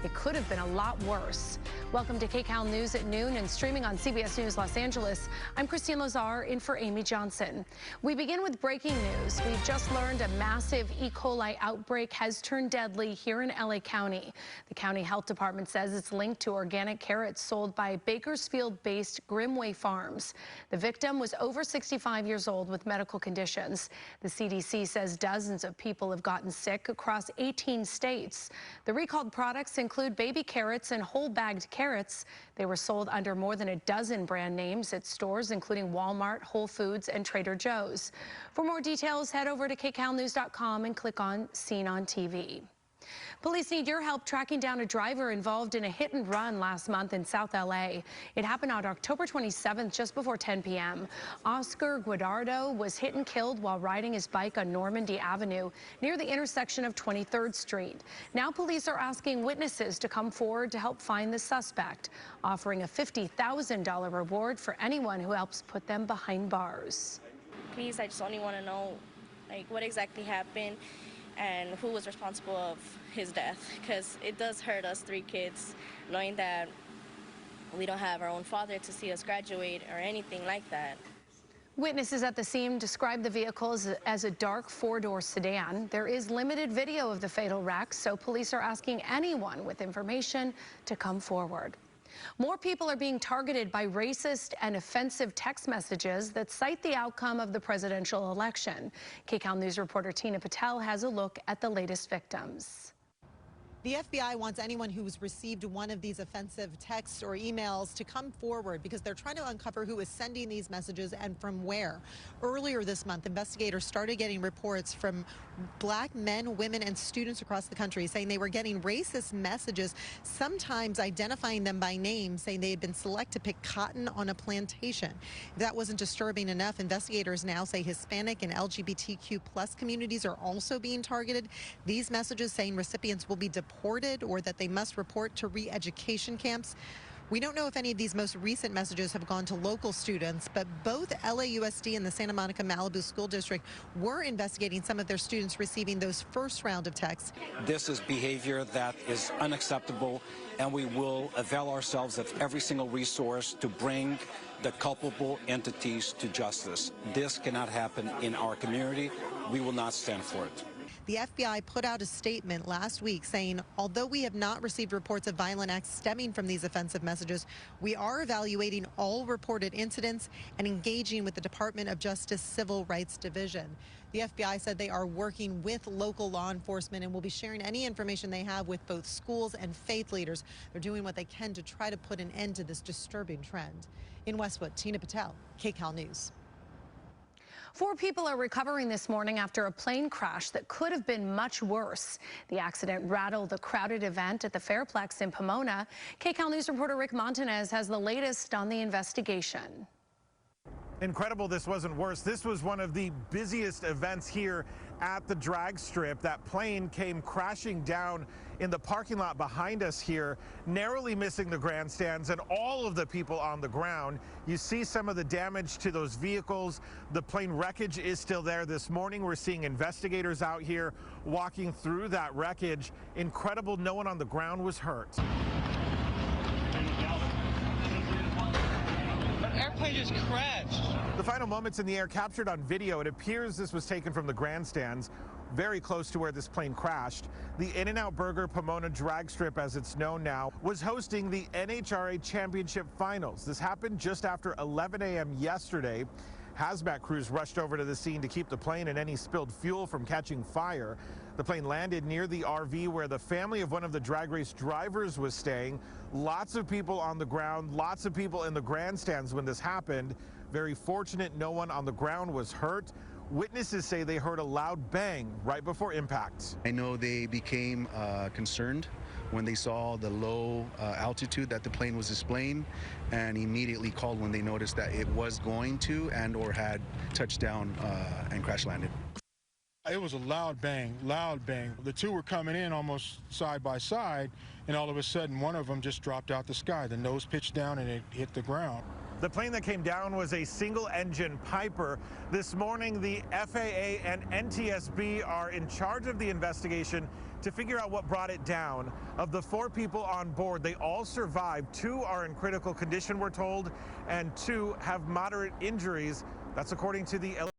It could have been a lot worse. Welcome to Kcal News at noon and streaming on CBS News Los Angeles. I'm Christine Lazar in for Amy Johnson. We begin with breaking news. We've just learned a massive E. coli outbreak has turned deadly here in LA County. The county health department says it's linked to organic carrots sold by Bakersfield-based Grimway Farms. The victim was over 65 years old with medical conditions. The CDC says dozens of people have gotten sick across 18 states. The recalled products include baby carrots and whole-bagged carrots. They were sold under more than a dozen brand names at stores including Walmart, Whole Foods, and Trader Joe's. For more details, head over to kcalnews.com and click on Seen on TV. Police need your help tracking down a driver involved in a hit and run last month in South LA. It happened on October 27th, just before 10 p.m. Oscar Guadardo was hit and killed while riding his bike on Normandy Avenue near the intersection of 23rd Street. Now police are asking witnesses to come forward to help find the suspect, offering a $50,000 reward for anyone who helps put them behind bars. Please, I just only want to know what exactly happened and who was responsible of his death, because it does hurt us 3 kids knowing that we don't have our own father to see us graduate or anything like that. Witnesses at the scene described the vehicle as a dark 4-door sedan. There is limited video of the fatal wreck, so police are asking anyone with information to come forward. More people are being targeted by racist and offensive text messages that cite the outcome of the presidential election. Kcal News reporter Tina Patel has a look at the latest victims. The FBI wants anyone who's received one of these offensive texts or emails to come forward because they're trying to uncover who is sending these messages and from where. Earlier this month, investigators started getting reports from black men, women, and students across the country saying they were getting racist messages, sometimes identifying them by name, saying they had been selected to pick cotton on a plantation. If that wasn't disturbing enough, investigators now say Hispanic and LGBTQ+ communities are also being targeted. These messages saying recipients will be deported or that they must report to re-education camps. We don't know if any of these most recent messages have gone to local students, but both LAUSD and the Santa Monica Malibu School District were investigating some of their students receiving those first round of texts. This is behavior that is unacceptable, and we will avail ourselves of every single resource to bring the culpable entities to justice. This cannot happen in our community. We will not stand for it. The FBI put out a statement last week saying, although we have not received reports of violent acts stemming from these offensive messages, we are evaluating all reported incidents and engaging with the Department of Justice Civil Rights Division. The FBI said they are working with local law enforcement and will be sharing any information they have with both schools and faith leaders. They're doing what they can to try to put an end to this disturbing trend. In Westwood, Tina Patel, Kcal News. 4 people are recovering this morning after a plane crash that could have been much worse. The accident rattled a crowded event at the Fairplex in Pomona. Kcal News reporter Rick Montanez has the latest on the investigation. Incredible this wasn't worse. This was one of the busiest events here at the drag strip. That plane came crashing down in the parking lot behind us here, narrowly missing the grandstands and all of the people on the ground. You see some of the damage to those vehicles. The plane wreckage is still there. This morning we're seeing investigators out here walking through that wreckage. Incredible, no one on the ground was hurt. Airplane just crashed. The final moments in the air captured on video. It appears this was taken from the grandstands very close to where this plane crashed. The In-N-Out Burger Pomona drag strip, as it's known now, was hosting the NHRA Championship Finals. This happened just after 11 a.m. yesterday. Hazmat crews rushed over to the scene to keep the plane and any spilled fuel from catching fire. The plane landed near the RV where the family of one of the drag race drivers was staying. Lots of people on the ground, lots of people in the grandstands when this happened. Very fortunate no one on the ground was hurt. Witnesses say they heard a loud bang right before impact. I know they became concerned when they saw the low altitude that the plane was displaying, and immediately called when they noticed that it was going to and or had touched down and crash landed. It was a loud bang, loud bang. The two were coming in almost side by side, and all of a sudden one of them just dropped out the sky. The nose pitched down and it hit the ground. The plane that came down was a single-engine Piper. This morning, the FAA and NTSB are in charge of the investigation to figure out what brought it down. Of the 4 people on board, they all survived. 2 are in critical condition, we're told, and 2 have moderate injuries. That's according to the